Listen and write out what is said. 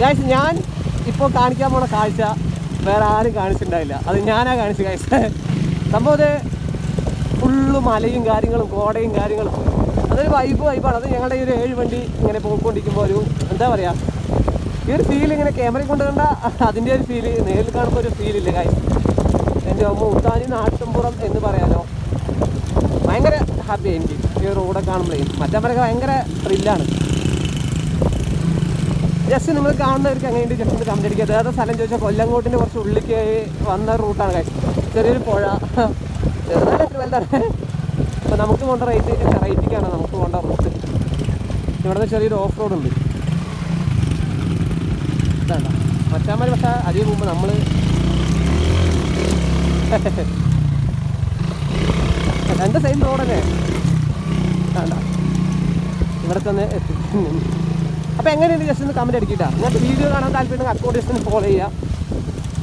Guys ഞാൻ ഇപ്പോൾ കാണിക്കാൻ പോണ കാഴ്ച വേറെ ആരും കാണിച്ചിട്ടുണ്ടായില്ല. അത് ഞാനാ കാണിച്ചു ഗൈസ്. സംഭവം അത് ഫുള്ള് മലയും കാര്യങ്ങളും കോടയും കാര്യങ്ങളും, അതൊരു വൈബാണ്. അത് ഞങ്ങളുടെ ഈ ഒരു 7 വണ്ടി ഇങ്ങനെ പോയിക്കൊണ്ടിരിക്കുമ്പോൾ ഒരു എന്താ പറയുക, ഈ ഒരു ഫീൽ ഇങ്ങനെ ക്യാമറയിൽ കൊണ്ട് കണ്ട അതിൻ്റെ ഒരു ഫീല് നേരിൽ കാണുമ്പോൾ ഒരു ഫീലില്ല ഗൈസ്. എൻ്റെ മുത്താനി നാട്ടുംപുറം എന്ന് പറയാനോ ഭയങ്കര ഹാപ്പിയാണ് എനിക്ക് ഈ റോഡൊക്കെ കാണുമ്പോഴേ. മറ്റവരൊക്കെ ഭയങ്കര ത്രില്ലാണ്. ജസ്റ്റ് നിങ്ങൾ കാണുന്നവർക്ക് എങ്ങനെയുണ്ട് ജസ്റ്റ് ഒന്ന് കമന്റ് അടിക്കുക. അതായത് സ്ഥലം ചോദിച്ചാൽ കൊല്ലങ്കോട്ടിൻ്റെ കുറച്ച് ഉള്ളിലേക്ക് വന്ന റൂട്ടാണ് ഗൈസ്. ചെറിയൊരു പുഴ, ചെറുതായിട്ട് വലുതാണ്. അപ്പോൾ നമുക്ക് പോകേണ്ട റൈറ്റിക്കാണ് നമുക്ക് പോകേണ്ട റൂട്ട്. ഇവിടെ ചെറിയൊരു ഓഫ് റോഡ് ഉണ്ട്. ഇതാണ്ട മച്ചാന്മാർ. പക്ഷേ അധികം മുമ്പ് നമ്മൾ രണ്ട് സെയിം റോഡ് തന്നെ വേണ്ട ഇവിടെ തന്നെ എത്തി. അപ്പോൾ എങ്ങനെയുണ്ട് ജസ്റ്റ് ഒന്ന് കമൻറ്റ് അടിക്കിട്ടാ. നിങ്ങൾക്ക് വീഡിയോ കാണാൻ താല്പര്യം അക്കൗണ്ട് ജസ്റ്റ് ഒന്ന് ഫോളോ ചെയ്യുക.